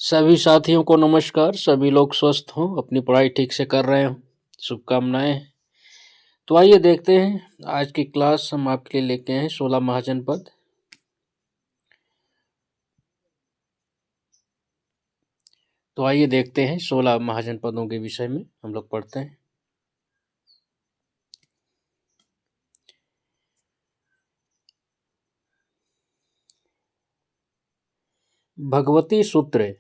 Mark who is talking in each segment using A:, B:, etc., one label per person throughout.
A: सभी साथियों को नमस्कार। सभी लोग स्वस्थ हों, अपनी पढ़ाई ठीक से कर रहे हों, शुभकामनाएं। तो आइए देखते हैं आज की क्लास हम आपके लिए लेके हैं 16 महाजनपद। तो आइए देखते हैं 16 महाजनपदों के विषय में हम लोग पढ़ते हैं। भगवती सूत्र।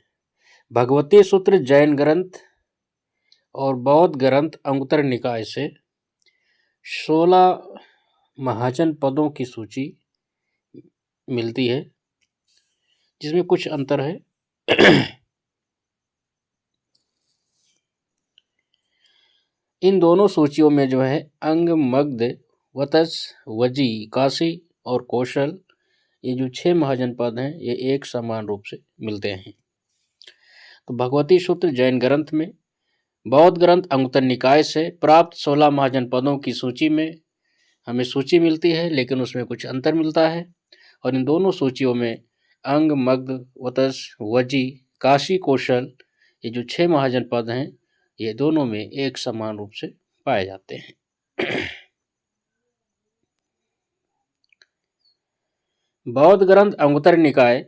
A: भगवती सूत्र जैन ग्रंथ और बौद्ध ग्रंथ अंगुत्तर निकाय से 16 महाजनपदों की सूची मिलती है, जिसमें कुछ अंतर है। इन दोनों सूचियों में जो है अंग, मगध, वतस, वजी, काशी और कौशल, ये जो 6 महाजनपद हैं ये एक समान रूप से मिलते हैं। तो भगवती सूत्र जैन ग्रंथ में, बौद्ध ग्रंथ अंगुत्तर निकाय से प्राप्त 16 महाजनपदों की सूची में हमें सूची मिलती है, लेकिन उसमें कुछ अंतर मिलता है। और इन दोनों सूचियों में अंग, मगध, वतस, वजी, काशी, कौशल, ये जो 6 महाजनपद हैं ये दोनों में एक समान रूप से पाए जाते हैं। बौद्ध ग्रंथ अंगुत्तर निकाय,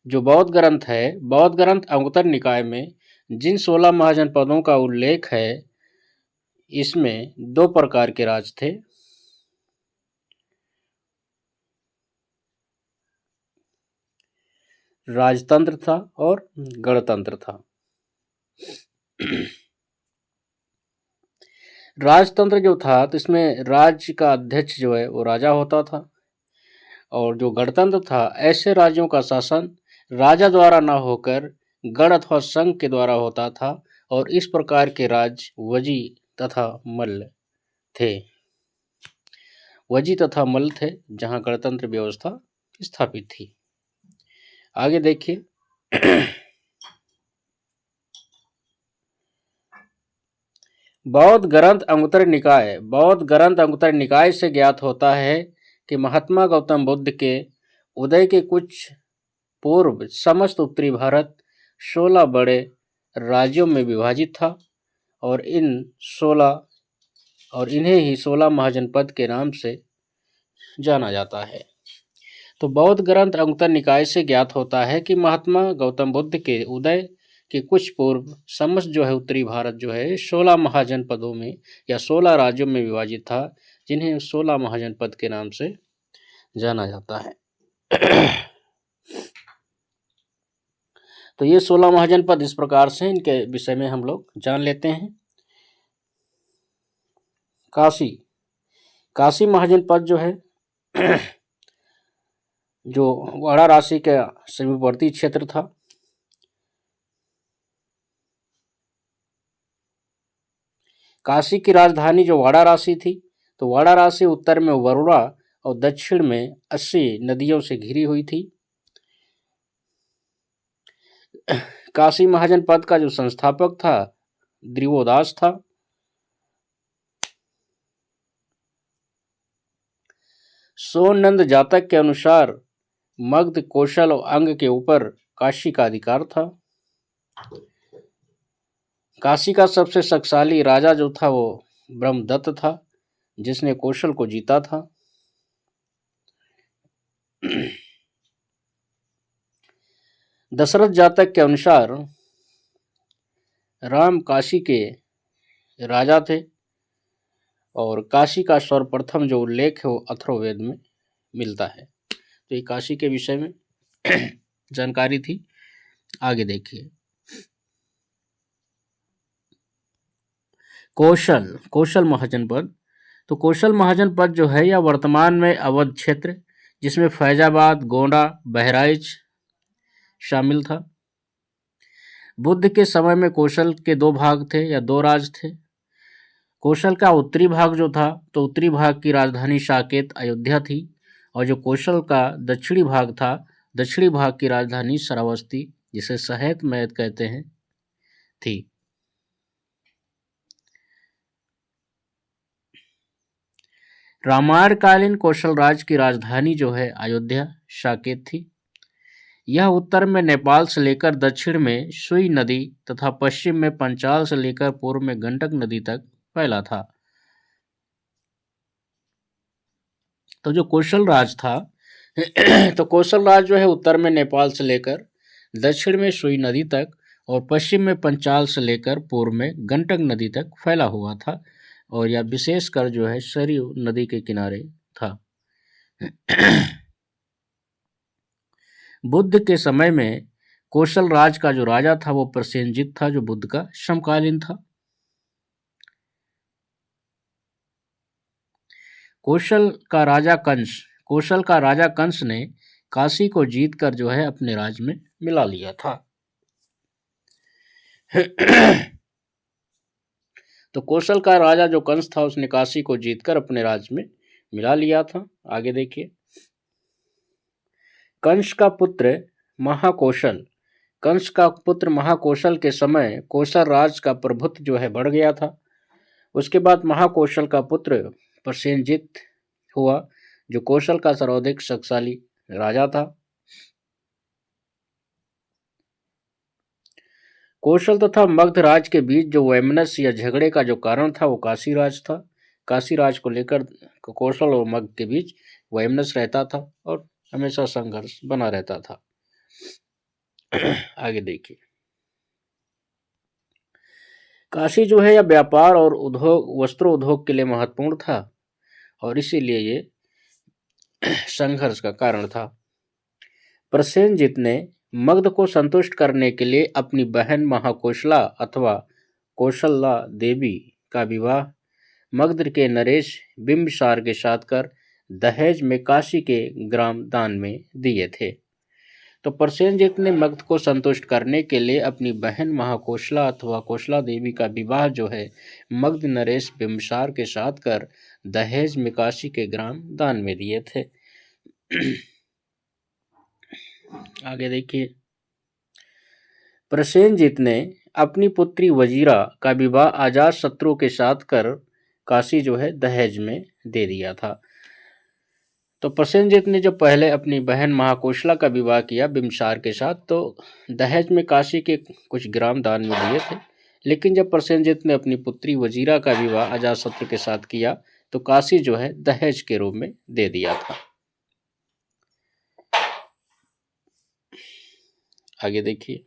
A: जो बौद्ध ग्रंथ है, बौद्ध ग्रंथ अंगुत्तर निकाय में जिन 16 महाजनपदों का उल्लेख है, इसमें 2 प्रकार के राज थे। राजतंत्र था और गणतंत्र था। राजतंत्र जो था तो इसमें राज्य का अध्यक्ष जो है वो राजा होता था, और जो गणतंत्र था ऐसे राज्यों का शासन राजा द्वारा न होकर गण अथवा संघ के द्वारा होता था, और इस प्रकार के राज्य वजी तथा मल्ल थे। वजी तथा मल्ल थे जहां गणतंत्र व्यवस्था स्थापित थी। आगे देखिए। बौद्ध ग्रंथ अंगुत्तर निकाय। बौद्ध ग्रंथ अंगुत्तर निकाय से ज्ञात होता है कि महात्मा गौतम बुद्ध के उदय के कुछ पूर्व समस्त उत्तरी भारत 16 बड़े राज्यों में विभाजित था, और इन्हें ही 16 महाजनपद के नाम से जाना जाता है। तो बौद्ध ग्रंथ अंगुत्तर निकाय से ज्ञात होता है कि महात्मा गौतम बुद्ध के उदय के कुछ पूर्व समस्त जो है उत्तरी भारत जो है 16 महाजनपदों में या 16 राज्यों में विभाजित था, जिन्हें 16 महाजनपद के नाम से जाना जाता है। तो ये 16 महाजनपद इस प्रकार से, इनके विषय में हम लोग जान लेते हैं। काशी। काशी महाजनपद जो है जो वाराणसी के समीपवर्ती क्षेत्र था। काशी की राजधानी जो वाराणसी थी, तो वाराणसी उत्तर में वरुणा और दक्षिण में 80 नदियों से घिरी हुई थी। काशी महाजनपद का जो संस्थापक था द्रिवोदास था। सोननंद जातक के अनुसार मगध, कौशल और अंग के ऊपर काशी का अधिकार था। काशी का सबसे शक्तिशाली राजा जो था वो ब्रह्मदत्त था, जिसने कौशल को जीता था। दशरथ जातक के अनुसार राम काशी के राजा थे, और काशी का सर्वप्रथम जो उल्लेख है वो अथर्ववेद में मिलता है। तो ये काशी के विषय में जानकारी थी। आगे देखिए। कौशल महाजनपद। तो कौशल महाजनपद जो है यह वर्तमान में अवध क्षेत्र, जिसमें फैजाबाद, गोंडा, बहराइच शामिल था। बुद्ध के समय में कौशल के 2 भाग थे या 2 राज थे। कौशल का उत्तरी भाग जो था, तो उत्तरी भाग की राजधानी साकेत अयोध्या थी, और जो कौशल का दक्षिणी भाग था, दक्षिणी भाग की राजधानी श्रावस्ती, जिसे सहेत मैत कहते हैं, थी। रामायण कालीन कौशल राज की राजधानी जो है अयोध्या साकेत थी। यह उत्तर में नेपाल से लेकर दक्षिण में सुई नदी तथा पश्चिम में पंचाल से लेकर पूर्व में गंडक नदी तक फैला था। तो जो कौशल राज था तो कौशल राज जो है उत्तर में नेपाल से लेकर दक्षिण में सुई नदी तक और पश्चिम में पंचाल से लेकर पूर्व में गंडक नदी तक फैला हुआ था और यह विशेषकर जो है सरयू नदी के किनारे था। बुद्ध के समय में कौशल राज का जो राजा था वो प्रसेनजित था, जो बुद्ध का समकालीन था। कौशल का राजा कंस ने काशी को जीतकर जो है अपने राज्य में मिला लिया था। तो कौशल का राजा जो कंस था उसने काशी को जीतकर अपने राज्य में मिला लिया था। आगे देखिए, कंस का पुत्र महाकौशल के समय कौशल राज का प्रभुत्व जो है बढ़ गया था। उसके बाद महाकौशल का पुत्र प्रसेनजित हुआ, जो कौशल का सर्वाधिक शक्तिशाली राजा था। कौशल तथा मगध राज के बीच जो वैमनस्य या झगड़े का जो कारण था वो काशी राज था। काशी राज को लेकर कौशल और मगध के बीच वैमनस्य रहता था और हमेशा संघर्ष बना रहता था। आगे देखिए, काशी जो है यह व्यापार और वस्त्रों उद्योग के लिए महत्वपूर्ण था और इसीलिए ये संघर्ष का कारण था। प्रसेनजित ने मगध को संतुष्ट करने के लिए अपनी बहन महाकौशला अथवा कौशला देवी का विवाह मगध के नरेश बिंबिसार के साथ कर दहेज में काशी के ग्राम दान में दिए थे। तो प्रसेनजित ने मगध को संतुष्ट करने के लिए अपनी बहन महाकौशला अथवा कौशला देवी का विवाह जो है मगध नरेश बिंबिसार के साथ कर दहेज में काशी के ग्राम दान में दिए थे। आगे देखिए, प्रसेनजित ने अपनी पुत्री वजीरा का विवाह अजातशत्रु के साथ कर काशी जो है दहेज में दे दिया था। तो प्रसेनजित ने जो पहले अपनी बहन महाकौशला का विवाह किया बिंबिसार के साथ, तो दहेज में काशी के कुछ ग्राम दान में दिए थे, लेकिन जब प्रसेनजित ने अपनी पुत्री वजीरा का विवाह अजातशत्रु के साथ किया तो काशी जो है दहेज के रूप में दे दिया था। आगे देखिए,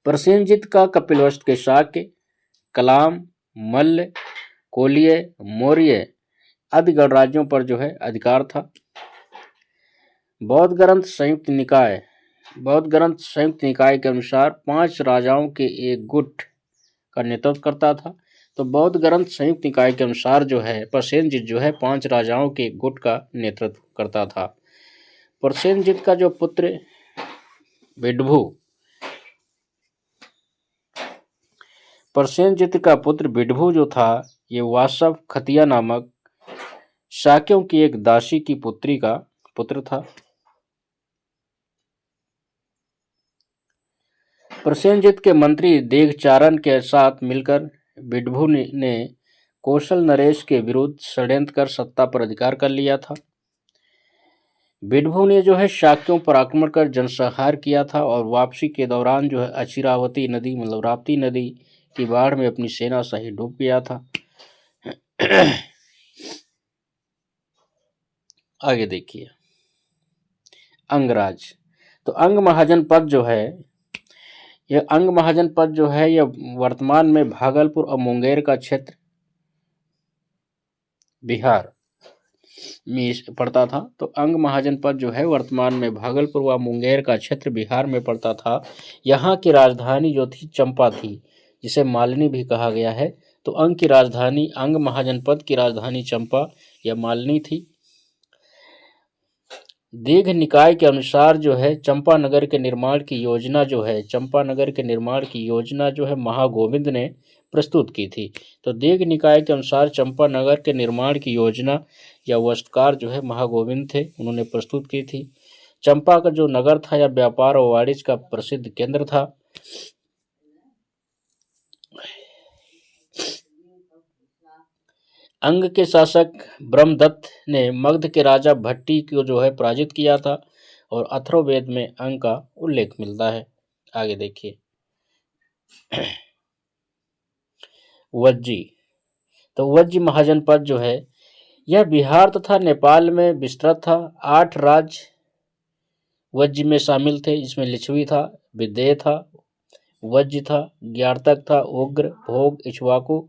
A: प्रसेनजित का कपिलवस्तु के शाक्य, कलाम, मल्ल, कोलिय, मौर्य आदि गणराज्यों पर जो है अधिकार था। बौद्ध ग्रंथ संयुक्त निकाय के अनुसार 5 राजाओं के एक गुट का नेतृत्व करता था। तो बौद्ध ग्रंथ संयुक्त निकाय के अनुसार जो है प्रसेनजित जो है 5 राजाओं के एक गुट का नेतृत्व करता था। प्रसेनजित का जो पुत्र विडभु जो था ये वासव खतिया नामक शाक्यों की एक दासी की पुत्री का पुत्र था। प्रसेनजित के मंत्री देघचारण के साथ मिलकर विडभु ने कौशल नरेश के विरुद्ध षड्यंत्र कर सत्ता पर अधिकार कर लिया था। विडभु ने जो है शाक्यों पर आक्रमण कर जनसंहार किया था और वापसी के दौरान जो है अचिरावती नदी मतलब राप्ती नदी की बाढ़ में अपनी सेना सहित डूब गया था। आगे देखिए, अंगराज। तो अंग महाजन पद जो है यह वर्तमान में भागलपुर और मुंगेर का क्षेत्र बिहार में पड़ता था। तो अंग महाजन पद जो है वर्तमान में भागलपुर व मुंगेर का क्षेत्र बिहार में पड़ता था। यहाँ की राजधानी जो थी चंपा थी, जिसे मालिनी भी कहा गया है। तो अंग महाजन पद की राजधानी चंपा या मालिनी थी। दीघ निकाय के अनुसार जो है चंपानगर के निर्माण की योजना जो है महागोविंद ने प्रस्तुत की थी। तो दीघ निकाय के अनुसार चंपानगर के निर्माण की योजना या वास्तुकार जो है महागोविंद थे, उन्होंने प्रस्तुत की थी। चंपा का जो नगर था या व्यापार और वाणिज्य का प्रसिद्ध केंद्र था। अंग के शासक ब्रह्मदत्त ने मगध के राजा भट्टी को जो है पराजित किया था और अथर्ववेद में अंग का उल्लेख मिलता है। आगे देखिए वज्जी। तो वज्जी महाजनपद जो है यह बिहार तथा नेपाल में विस्तृत था। 8 राज्य वज्जी में शामिल थे। इसमें लिच्छवी था, विदेह था, वज्ज था, ज्ञातक था, उग्र, भोग, इक्ष्वाकु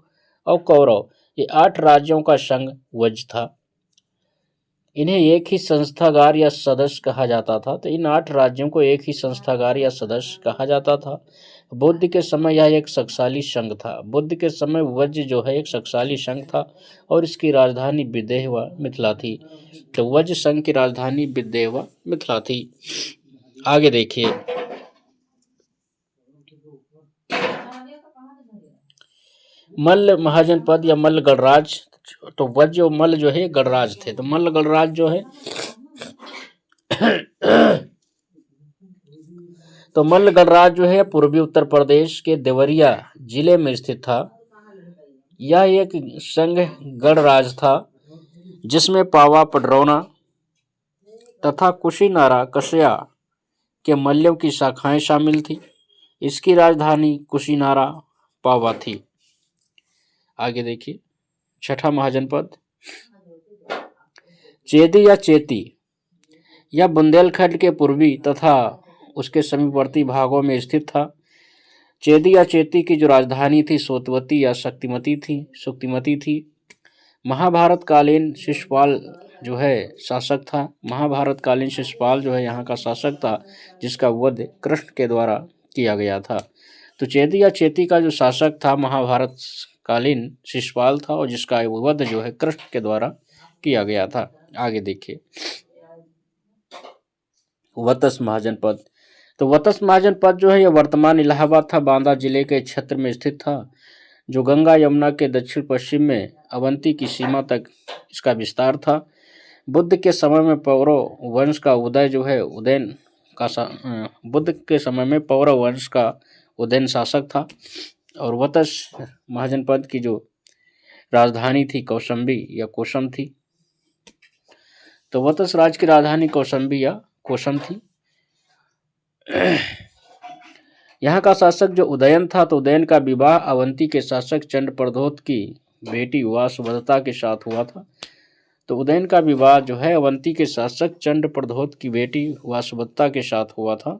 A: और कौरव, ये 8 राज्यों का संघ वज्ज था। इन्हें एक ही संस्थागार या सदस्य कहा जाता था। तो इन 8 राज्यों को एक ही संस्थागार या सदस्य कहा जाता था। बुद्ध के समय यह एक शक्तिशाली संघ था। बुद्ध के समय वज्ज जो है एक शक्तिशाली संघ था और इसकी राजधानी विदेह व मिथिला थी। तो वज्ज संघ की राजधानी विदेह व मिथिला थी। आगे देखिए मल्ल महाजनपद या मल्ल गणराज। तो वज्ज और मल्ल जो है गणराज थे। तो मल्ल गणराज जो है तो मल्ल गणराज जो है पूर्वी उत्तर प्रदेश के देवरिया जिले में स्थित था। यह एक संघ गणराज था जिसमें पावा, पडरौना तथा कुशीनारा, कस्या के मल्लों की शाखाएं शामिल थी। इसकी राजधानी कुशीनारा, पावा थी। आगे देखिए छठा महाजनपद चेदी या चेती। यह बुंदेलखंड के पूर्वी तथा उसके समीपवर्ती भागों में स्थित था। चेदी या चेती की जो राजधानी थी सोतवती या सुक्तिमती थी। महाभारत कालीन शिशुपाल जो है शासक था। महाभारत कालीन शिशुपाल जो है यहाँ का शासक था जिसका वध कृष्ण के द्वारा किया गया था। तो चेदी या चेती का जो शासक था महाभारत कालीन शिशुपाल था और जिसका वध जो है कृष्ण के द्वारा किया गया था। आगे देखिए वतस महाजनपद। तो वतस महाजनपद जो है यह वर्तमान इलाहाबाद था बांदा जिले के क्षेत्र में स्थित था, जो गंगा यमुना के दक्षिण पश्चिम में अवंती की सीमा तक इसका विस्तार था। बुद्ध के समय में पौरव वंश का उदय जो है बुद्ध के समय में पौरव वंश का उदयन शासक था और वतस महाजनपद की जो राजधानी थी कौशंबी या कोशम थी। तो वतस राज्य की राजधानी कौशंबी या कोशम थी। यहाँ का शासक जो उदयन था तो उदयन का विवाह अवंती के शासक चंद्रप्रद्योत की बेटी वासुवदत्ता के साथ हुआ था। तो उदयन का विवाह जो है अवंती के शासक चंद्रप्रद्योत की बेटी वासुवदत्ता के साथ हुआ था।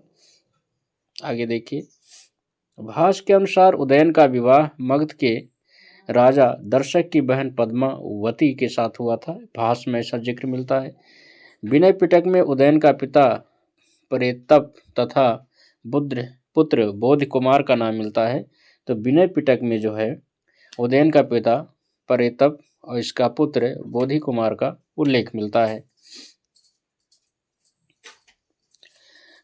A: आगे देखिए भाष्य के अनुसार उदयन का विवाह मगध के राजा दर्शक की बहन पद्मावती के साथ हुआ था। भाष्य में ऐसा जिक्र मिलता है। विनय पिटक में उदयन का पिता प्रेतप तथा पुत्र बोध कुमार का नाम मिलता है। तो विनय पिटक में जो है उदयन का पिता प्रेतप और इसका पुत्र बोधि कुमार का उल्लेख मिलता है।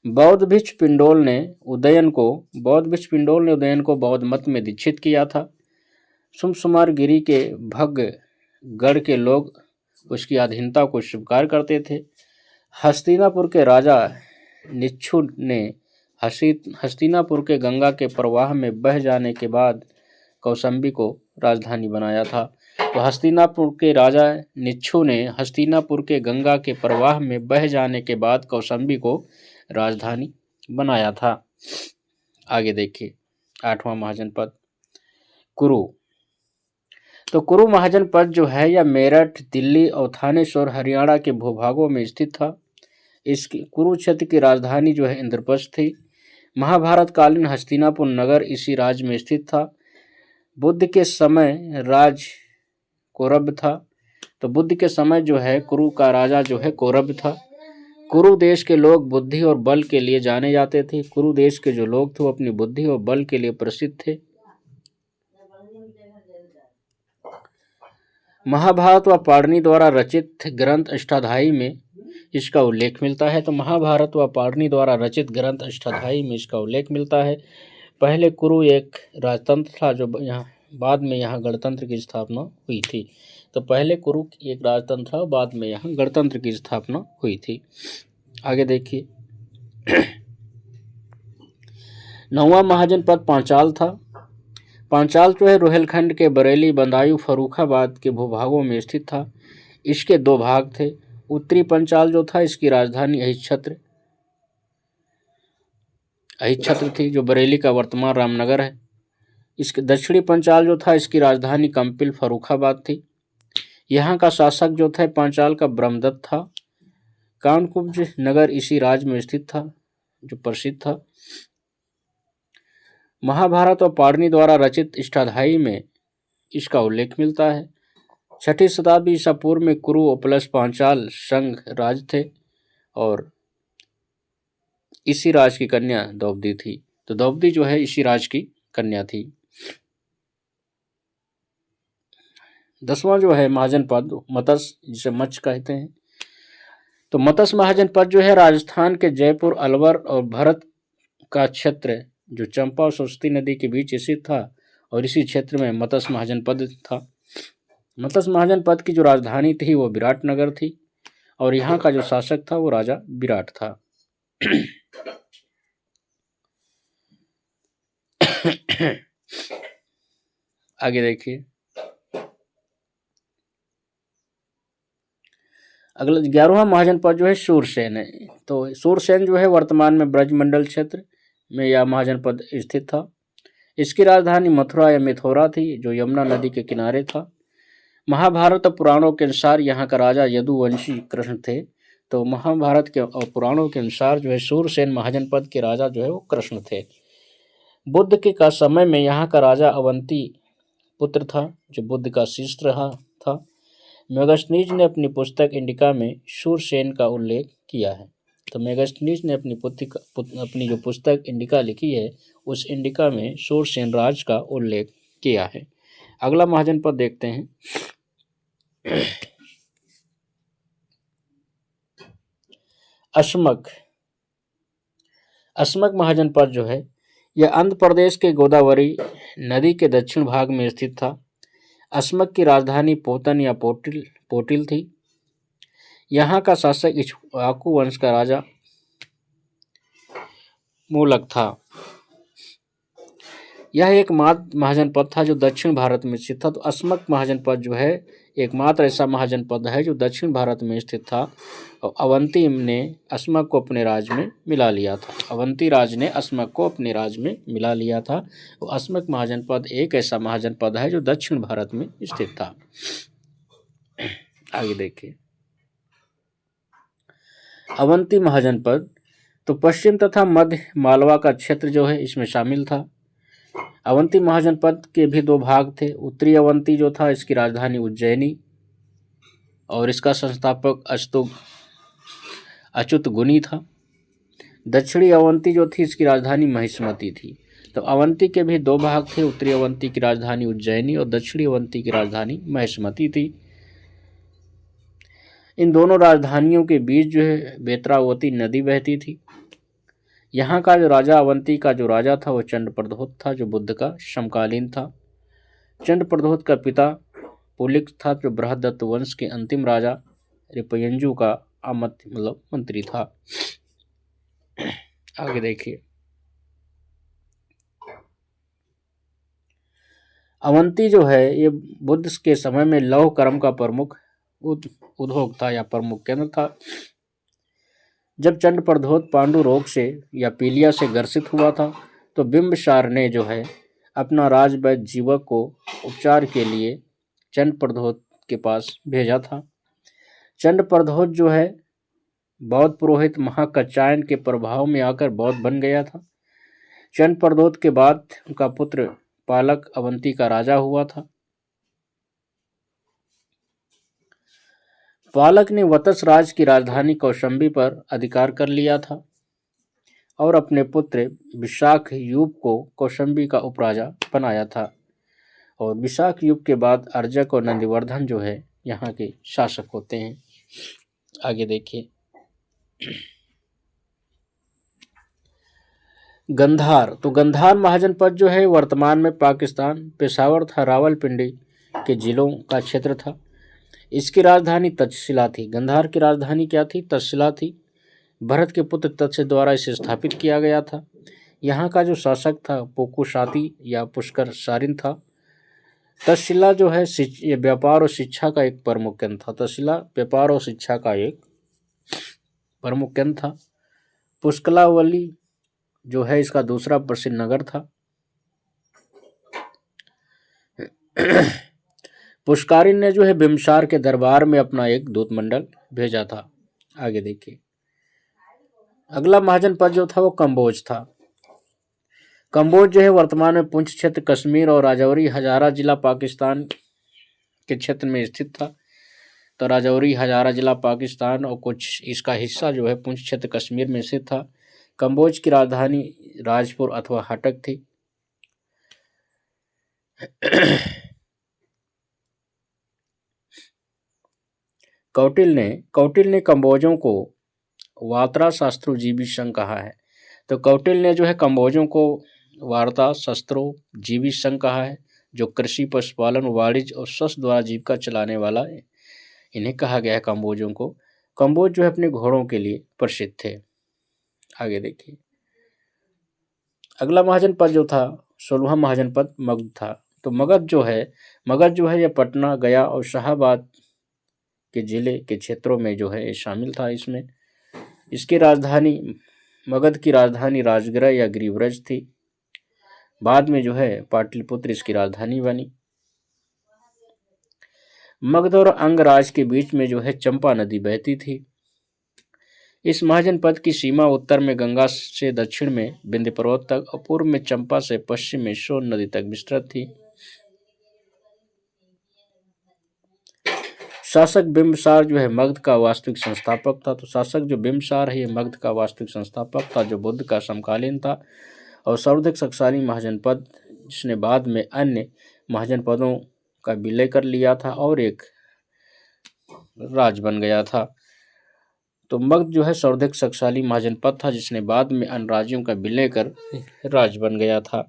A: बौद्ध भिक्ष पिंडोल ने उदयन को बौद्ध मत में दीक्षित किया था। सुमसुमार गिरी के भग्ग गढ़ के लोग उसकी अधीनता को स्वीकार करते थे। हस्तिनापुर के राजा निच्छु ने हस्तिनापुर के गंगा के प्रवाह में बह जाने के बाद कौशंबी को राजधानी बनाया था। तो हस्तिनापुर के राजा निच्छु ने हस्तिनापुर के गंगा के प्रवाह में बह जाने के बाद कौशंबी को राजधानी बनाया था। आगे देखिए आठवां महाजनपद कुरु। तो कुरु महाजनपद जो है यह मेरठ, दिल्ली और थानेश्वर हरियाणा के भूभागों में स्थित था। इसकी कुरुक्षेत्र की राजधानी जो है इंद्रप्रस्थ थी। महाभारत कालीन हस्तिनापुर नगर इसी राज्य में स्थित था। बुद्ध के समय राज कौरव था। तो बुद्ध के समय जो है कुरु का राजा जो है कौरव था। कुरु देश के लोग बुद्धि और बल के लिए जाने जाते थे। कुरु देश के जो लोग थे वो अपनी बुद्धि और बल के लिए प्रसिद्ध थे। महाभारत व पाणिनि द्वारा रचित ग्रंथ अष्टाध्यायी में इसका उल्लेख मिलता है। तो महाभारत व पाणिनि द्वारा रचित ग्रंथ अष्टाध्यायी में इसका उल्लेख मिलता है। पहले कुरु एक राजतंत्र था जो बाद में यहाँ गणतंत्र की स्थापना हुई थी। तो पहले कुरु एक राजतंत्र था, बाद में यहाँ गणतंत्र की स्थापना हुई थी। आगे देखिए 9वां महाजनपद पांचाल था। पांचाल जो है रोहिलखंड के बरेली, बदायूं, फर्रुखाबाद के भूभागों में स्थित था। इसके दो भाग थे। उत्तरी पंचाल जो था, इसकी राजधानी अहिच्छत्र थी, जो बरेली का वर्तमान रामनगर है। इसके दक्षिणी पंचाल जो था, इसकी राजधानी कंपिल, फर्रुखाबाद थी। यहाँ का शासक जो था पांचाल का ब्रह्मदत्त था। कानकुब्ज नगर इसी राज्य में स्थित था, जो प्रसिद्ध था। महाभारत और पाणिनि द्वारा रचित अष्टाध्यायी में इसका उल्लेख मिलता है। 6ठी शताब्दी ईसा पूर्व में कुरु प्लस पांचाल संघ राज थे और इसी राज की कन्या द्रौपदी थी। तो द्रौपदी जो है इसी राज की कन्या थी। 10वां जो है महाजनपद मत्स्य, जिसे मच्छ कहते हैं। तो मत्स्य महाजनपद जो है राजस्थान के जयपुर, अलवर और भरत का क्षेत्र, जो चंपा और सरस्वती नदी के बीच स्थित था, और इसी क्षेत्र में मत्स्य महाजनपद था। मत्स्य महाजनपद की जो राजधानी थी वो विराटनगर थी, और यहाँ का जो शासक था वो राजा विराट था। आगे देखिए, अगला 11वां महाजनपद जो है शूरसेन है। तो शूरसेन जो है वर्तमान में ब्रजमंडल क्षेत्र में यह महाजनपद स्थित था। इसकी राजधानी मथुरा या मिथोरा थी, जो यमुना नदी के किनारे था। महाभारत और पुराणों के अनुसार यहाँ का राजा यदुवंशी कृष्ण थे। तो महाभारत के और पुराणों के अनुसार जो है शूरसेन महाजनपद के राजा जो है वो कृष्ण थे। बुद्ध के का समय में यहाँ का राजा अवंती पुत्र था, जो बुद्ध का शिष्य रहा था। मेगास्थनीज ने अपनी पुस्तक इंडिका में शूरसेन का उल्लेख किया है। तो मेगास्थनीज ने अपनी जो पुस्तक इंडिका लिखी है, उस इंडिका में शूरसेन राज का उल्लेख किया है। अगला महाजनपद देखते हैं। असमक महाजनपद जो है यह आंध्र प्रदेश के गोदावरी नदी के दक्षिण भाग में स्थित था। असमक की राजधानी पोतन या पोटिल थी। यहाँ का शासक इक्ष्वाकु वंश का राजा मूलक था। यह एकमात्र महाजनपद था जो दक्षिण भारत में स्थित था। तो असमक महाजनपद जो है एकमात्र ऐसा महाजनपद है जो दक्षिण भारत में स्थित था, और अवंती ने असमक को अपने राज्य में मिला लिया था। अवंती राज ने असमक को अपने राज्य में मिला लिया था। तो असमक महाजनपद एक ऐसा महाजनपद है जो दक्षिण भारत में स्थित था। आगे देखिए, अवंती महाजनपद तो पश्चिम तथा मध्य मालवा का क्षेत्र जो है इसमें शामिल था। अवंती महाजनपद के भी दो भाग थे। उत्तरी अवंती जो था इसकी राजधानी उज्जैनी और इसका संस्थापक अच्युत गुनी था। दक्षिणी अवंती जो थी इसकी राजधानी महिष्मती थी। तो अवंती के भी दो भाग थे। उत्तरी अवंती की राजधानी उज्जैनी और दक्षिणी अवंती की राजधानी महिष्मती थी। इन दोनों राजधानियों के बीच जो है बेत्रावती नदी बहती थी। यहाँ का जो राजा अवंती का जो राजा था वो चंद्रप्रद्योत था, जो बुद्ध का समकालीन था। चंद्रप्रद्योत का पिता पुलिक था, जो बृहदत्त वंश के अंतिम राजा रिपयंजु का मंत्री था। आगे देखिए, अवंती जो है ये बुद्ध के समय में लौह कर्म का प्रमुख उद्योग था या प्रमुख केंद्र था। जब चंद्रप्रद्योत पांडु रोग से या पीलिया से ग्रसित हुआ था तो बिंबिसार ने जो है अपना राजवैद्य जीवक को उपचार के लिए चंद्रप्रद्योत के पास भेजा था। चंद्रप्रद्योत जो है बौद्ध पुरोहित महाकात्यायन के प्रभाव में आकर बौद्ध बन गया था। चंद्रप्रद्योत के बाद उनका पुत्र पालक अवंती का राजा हुआ था। पालक ने वत्स राज की राजधानी कौशंबी पर अधिकार कर लिया था और अपने पुत्र विशाख युग को कौशंबी का उपराजा बनाया था। और विशाख युग के बाद अर्जक और नंदिवर्धन जो है यहाँ के शासक होते हैं। आगे देखिए, गंधार। तो गंधार महाजनपद जो है वर्तमान में पाकिस्तान पेशावर तथा रावलपिंडी के जिलों का क्षेत्र था। इसकी राजधानी तक्षशिला थी। गंधार की राजधानी क्या थी? तक्षशिला थी। भरत के पुत्र तक्ष द्वारा इसे स्थापित किया गया था। यहाँ का जो शासक था पुकुशाती या पुष्कर सारिन था। तक्षशिला जो है ये व्यापार और शिक्षा का एक प्रमुख केंद्र था। तक्षशिला व्यापार और शिक्षा का एक प्रमुख केंद्र था। पुष्कलावली जो है इसका दूसरा प्रसिद्ध नगर था। पुष्कारिन ने जो है बिम्बसार के दरबार में अपना एक दूतमंडल भेजा था। आगे देखिए, अगला महाजनपद जो था वो कंबोज था। कंबोज जो है वर्तमान में पुंछ क्षेत्र, कश्मीर और राजौरी हजारा जिला पाकिस्तान के क्षेत्र में स्थित था। तो राजौरी हजारा जिला पाकिस्तान और कुछ इसका हिस्सा जो है पुंछ क्षेत्र कश्मीर में स्थित था। कंबोज की राजधानी राजपुर अथवा हटक थी। कौटिल्य ने कंबोजों को वार्ता शस्त्रों जीवी संघ कहा है। तो कौटिल्य ने जो है कंबोजों को वार्ता शस्त्रों जीवी संघ कहा है, जो कृषि, पशुपालन, वाणिज्य और शस्त्र द्वारा जीविका चलाने वाला इन्हें कहा गया है कंबोजों को। कंबोज जो है अपने घोड़ों के लिए प्रसिद्ध थे। आगे देखिए, अगला महाजनपद जो था 16वां महाजनपद मगध था। तो मगध जो है यह पटना, गया और शाहाबाद के जिले के क्षेत्रों में जो है ये शामिल था। इसमें इसकी राजधानी मगध की राजधानी राजगृह या गिरिव्रज थी। बाद में जो है पाटलिपुत्र इसकी राजधानी बनी। मगध और अंगराज के बीच में जो है चंपा नदी बहती थी। इस महाजनपद की सीमा उत्तर में गंगा से दक्षिण में विंध्य पर्वत तक और पूर्व में चंपा से पश्चिम में सोन नदी तक विस्तृत थी। शासक बिंबसार जो है मगध का वास्तविक संस्थापक था। तो शासक जो बिंबसार है ये मगध का वास्तविक संस्थापक था, जो बुद्ध का समकालीन था और सर्वाधिक शक्तिशाली महाजनपद, जिसने बाद में अन्य महाजनपदों का विलय कर लिया था और एक राज बन गया था। तो मगध जो है सर्वाधिक शक्तिशाली महाजनपद था, जिसने बाद में अन्य राज्यों का विलय कर राज बन गया था।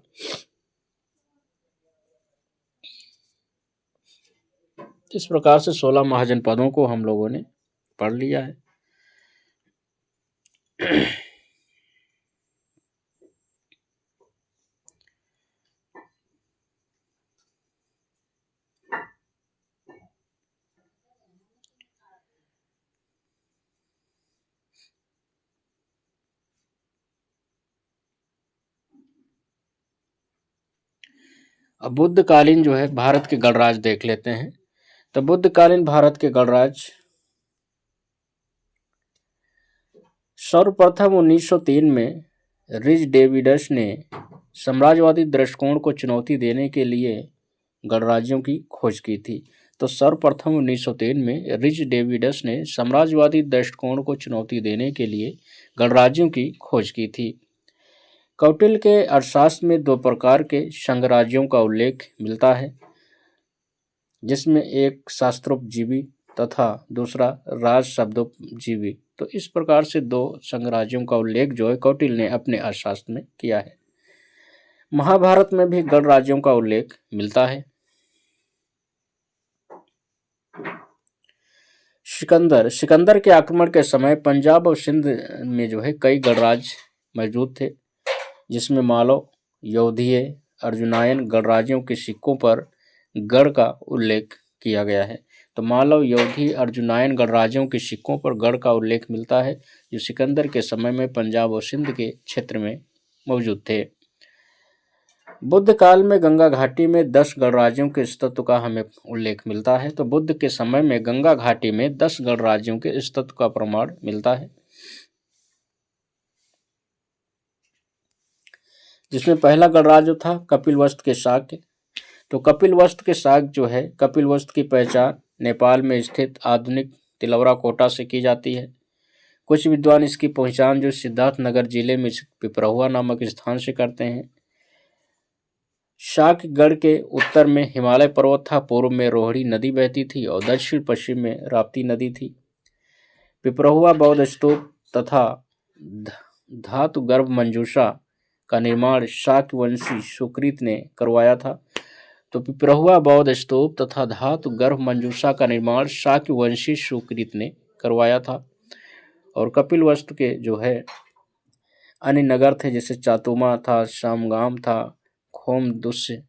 A: इस प्रकार से 16 महाजनपदों को हम लोगों ने पढ़ लिया है। अब बुद्धकालीन जो है भारत के गणराज देख लेते हैं। तो बुद्धकालीन भारत के गणराज सर्वप्रथम 1903 में रिच डेविडस ने साम्राज्यवादी दृष्टिकोण को चुनौती देने के लिए गणराज्यों की खोज की थी। तो सर्वप्रथम 1903 में रिच डेविडस ने साम्राज्यवादी दृष्टिकोण को चुनौती देने के लिए गणराज्यों की खोज की थी। कौटिल्य के अर्थशास्त्र में दो प्रकार के संघराज्यों का उल्लेख मिलता है, जिसमें एक शास्त्रोपजीवी तथा दूसरा राज शब्दोपजीवी। तो इस प्रकार से दो संघराज्यों का उल्लेख जो है कौटिल्य ने अपने अर्थशास्त्र में किया है। महाभारत में भी गणराज्यों का उल्लेख मिलता है। सिकंदर के आक्रमण के समय पंजाब और सिंध में जो है कई गणराज्य मौजूद थे, जिसमें मालव, यौधेय, अर्जुनायन गणराज्यों के सिक्कों पर गढ़ का उल्लेख किया गया है। तो मालव, यौधेय, अर्जुनायन गणराज्यों के सिक्कों पर गढ़ का उल्लेख मिलता है, जो सिकंदर के समय में पंजाब और सिंध के क्षेत्र में मौजूद थे। बुद्ध काल में गंगा घाटी में 10 गणराज्यों के अस्तित्व का हमें उल्लेख मिलता है। तो बुद्ध के समय में गंगा घाटी में 10 गणराज्यों के अस्तित्व का प्रमाण मिलता है, जिसमें पहला गणराज्य था कपिलवस्तु के शाक्य। तो कपिलवस्तु के शाक्य जो है, कपिलवस्तु की पहचान नेपाल में स्थित आधुनिक तिलौरा कोटा से की जाती है। कुछ विद्वान इसकी पहचान जो सिद्धार्थनगर जिले में पिपरहुआ नामक स्थान से करते हैं। शाक्यगढ़ के उत्तर में हिमालय पर्वत था, पूर्व में रोहिणी नदी बहती थी और दक्षिण पश्चिम में राप्ती नदी थी। पिपरहुआ बौद्ध स्तूप तथा धातु गर्भ मंजूषा का निर्माण शाक्यवंशी सुकृत ने करवाया था। तो पिपरहुआ बौद्ध स्तूप तथा धातु गर्भ मंजूषा का निर्माण शाक्यवंशी सुकृत ने करवाया था। और कपिलवस्तु के जो है अन्य नगर थे जैसे चातुमा था, शामगाम था, खोमदुस्य,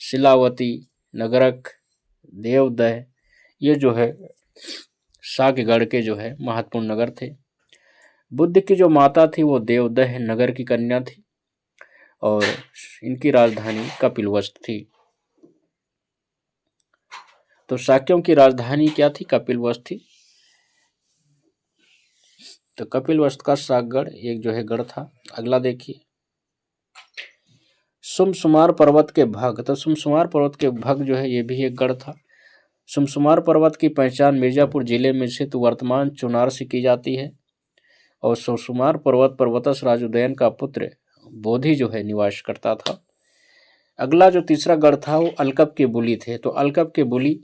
A: शिलावती, नगरक, देवदह, ये जो है शाक्यगढ़ के जो है महत्वपूर्ण नगर थे। बुद्ध की जो माता थी वो देवदह नगर की कन्या थी और इनकी राजधानी कपिलवस्तु थी। तो शाक्यों की राजधानी क्या थी? कपिलवस्तु थी। तो कपिलवस्तु का शाकगढ़ एक जो है गढ़ था। अगला देखिए, सुमसुमार पर्वत के भग। तो सुमसुमार पर्वत के भग जो है ये भी एक गढ़ था। सुमसुमार पर्वत की पहचान मिर्जापुर जिले में स्थित वर्तमान चुनार से की जाती है और सुमसुमार पर्वत पर वत्स राजुदयन का पुत्र बोधि जो है निवास करता था। अगला जो तीसरा गढ़ था वो अलकप के बुली थे। तो अलकप के बुली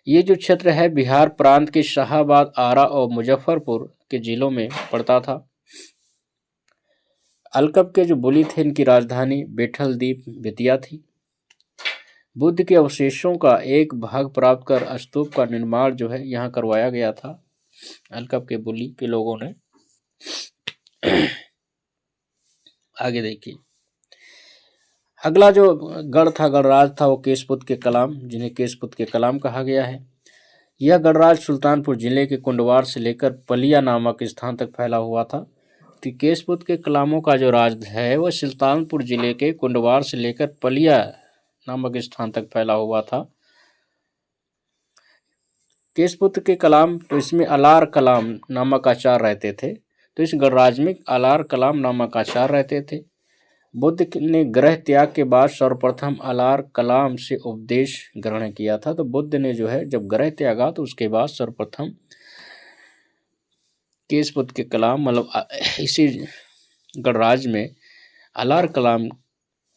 A: ये जो क्षेत्र है बिहार प्रांत के शाहाबाद, आरा और मुजफ्फरपुर के जिलों में पड़ता था। अलकप के जो बुली थे इनकी राजधानी बेठलदीप बेतिया थी। बुद्ध के अवशेषों का एक भाग प्राप्त कर स्तूप का निर्माण जो है यहाँ करवाया गया था अलकप के बुली के लोगों ने। आगे देखिए, अगला जो गढ़ था गणराज था वो केशपुत के कलाम, जिन्हें केशपुत के कलाम कहा गया है। यह गणराज सुल्तानपुर जिले के कुंडवार से लेकर पलिया नामक स्थान तक फैला हुआ था। तो केशपुत के कलामों का जो राज है वह सुल्तानपुर जिले के कुंडवार से लेकर पलिया नामक स्थान तक फैला हुआ था। केशपुत के कलाम, तो इसमें अलार कलाम नामक आचार्य रहते थे। तो इस गणराज में अलार कलाम नामक आचार्य रहते थे। बुद्ध ने गृह त्याग के बाद सर्वप्रथम अलार कलाम से उपदेश ग्रहण किया था। तो बुद्ध ने जो है जब गृह त्यागा तो उसके बाद सर्वप्रथम केशपुत के कलाम मतलब इसी गणराज में अलार कलाम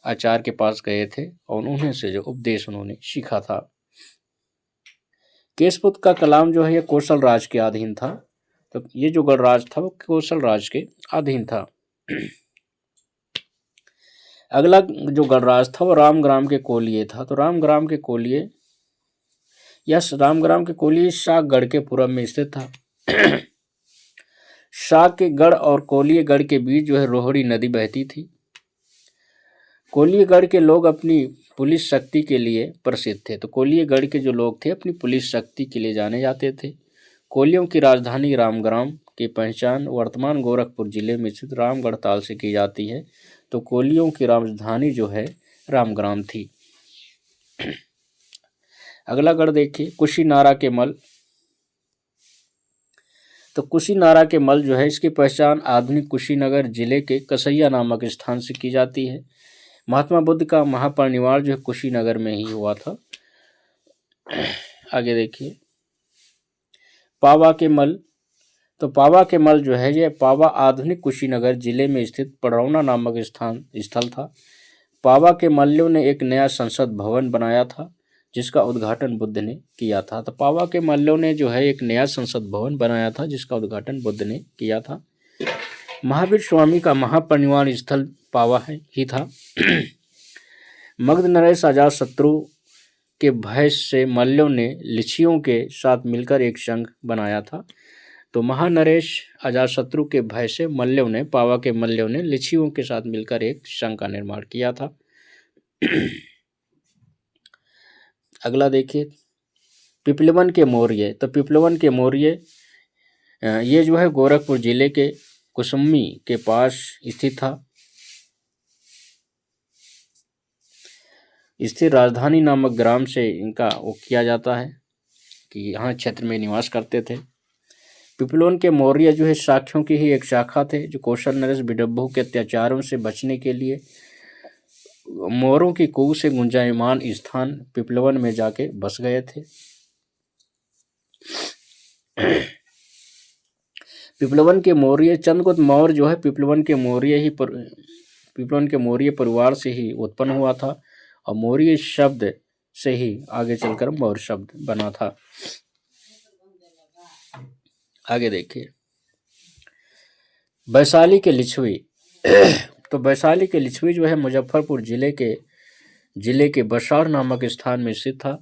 A: आचार्य के पास गए थे और उन्होंने से जो उपदेश उन्होंने सीखा था। केशपुत का कलाम जो है ये कौशल राज के अधीन था। तो ये जो गणराज था वो कौशल राज के अधीन था। अगला जो गणराज था वो रामग्राम के कोलिये था। तो रामग्राम के कोलिये शाकगढ़ के पूरब में स्थित था। शाक्यगढ़ और कोलियगढ़ के बीच जो है रोहड़ी नदी बहती थी। कोलियगढ़ के लोग अपनी पुलिस शक्ति के लिए प्रसिद्ध थे। तो कोलियगढ़ के जो लोग थे अपनी पुलिस शक्ति के लिए जाने जाते थे। कोलियों की राजधानी रामग्राम की पहचान वर्तमान गोरखपुर जिले में स्थित रामगढ़ ताल से की जाती है। तो कोलियों की राजधानी जो है रामग्राम थी। अगला गढ़ देखिए, कुशीनारा के मल। तो कुशीनारा के मल जो है इसकी पहचान आधुनिक कुशीनगर जिले के कसैया नामक स्थान से की जाती है। महात्मा बुद्ध का महापरिनिर्वाण जो है कुशीनगर में ही हुआ था। आगे देखिए, पावा के मल। तो पावा के मल जो है ये पावा आधुनिक कुशीनगर जिले में स्थित पड़रौना नामक स्थल था। पावा के मल्लों ने एक नया संसद भवन बनाया था जिसका उद्घाटन बुद्ध ने किया था। तो पावा के मल्लों ने जो है एक नया संसद भवन बनाया था जिसका उद्घाटन बुद्ध ने किया था। महावीर स्वामी का महापरिनिर्वाण स्थल पावा ही था। मगध नरेश अजातशत्रु के भय से मल्लों ने लिच्छियों के साथ मिलकर एक संघ बनाया था। तो महानरेश अजातशत्रु के भय से पावा के मल्लों ने लिच्छियों के साथ मिलकर एक संघ का निर्माण किया था। अगला देखिए, पिपलवन के मौर्य। तो पिपलवन के मौर्य ये जो है गोरखपुर जिले के कुसुम्मी के पास स्थित था। स्थिर राजधानी नामक ग्राम से इनका वो किया जाता है कि यहाँ क्षेत्र में निवास करते थे। पिपलवन के मौर्य जो है शाक्यों की ही एक शाखा थे जो कौशल नरेश विडम्बों के अत्याचारों से बचने के लिए मोरों की कुओं से गुंजायमान स्थान पिपलवन में जाके बस गए थे। पिपलवन के मौर्य चंद्रगुप्त मौर्य जो है पिपलवन के मौर्य परिवार से ही उत्पन्न हुआ था और मौर्य शब्द से ही आगे चलकर मौर्य शब्द बना था। आगे देखिए, वैशाली के लिच्छवी। तो वैशाली के लिच्छवी जो है मुजफ्फरपुर जिले के बसार नामक स्थान में स्थित था।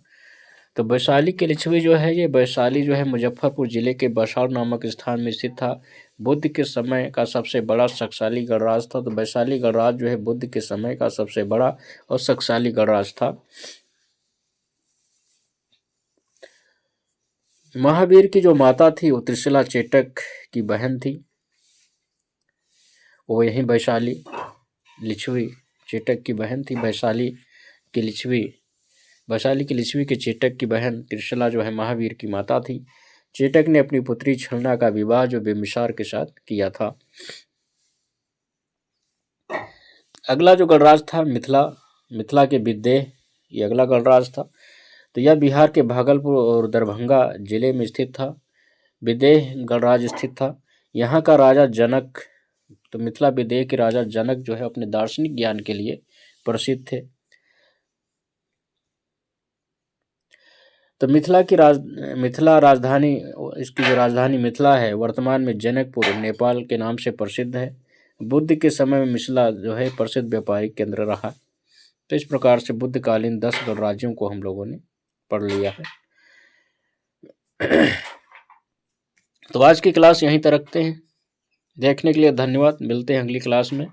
A: तो वैशाली के लिच्छवी जो है ये वैशाली जो है मुजफ्फरपुर जिले के बसार नामक स्थान में स्थित था। बुद्ध के समय का सबसे बड़ा शक्तिशाली गणराज था। तो वैशाली गणराज जो है बुद्ध के समय का सबसे बड़ा और शक्तिशाली गणराज था। महावीर की जो माता थी वो त्रिशिला चेटक की बहन थी। वो यही वैशाली लिच्छवी चेटक की बहन थी। वैशाली की लिच्छवी के चेटक की बहन त्रिशिला जो है महावीर की माता थी। चेटक ने अपनी पुत्री छलना का विवाह जो बिंबिसार के साथ किया था। अगला जो गणराज था मिथिला के विदेह, ये अगला गणराज था। तो यह बिहार के भागलपुर और दरभंगा जिले में स्थित था। विदेह गणराज स्थित था। यहाँ का राजा जनक, तो मिथिला विदेह के राजा जनक जो है अपने दार्शनिक ज्ञान के लिए प्रसिद्ध थे। तो मिथिला राजधानी, इसकी जो राजधानी मिथिला है वर्तमान में जनकपुर नेपाल के नाम से प्रसिद्ध है। बुद्ध के समय में मिथिला जो है प्रसिद्ध व्यापारिक केंद्र रहा। तो इस प्रकार से बुद्धकालीन 10 गणराज्यों को हम लोगों ने पढ़ लिया है। तो आज की क्लास यहीं तक रखते हैं। देखने के लिए धन्यवाद। मिलते हैं अगली क्लास में।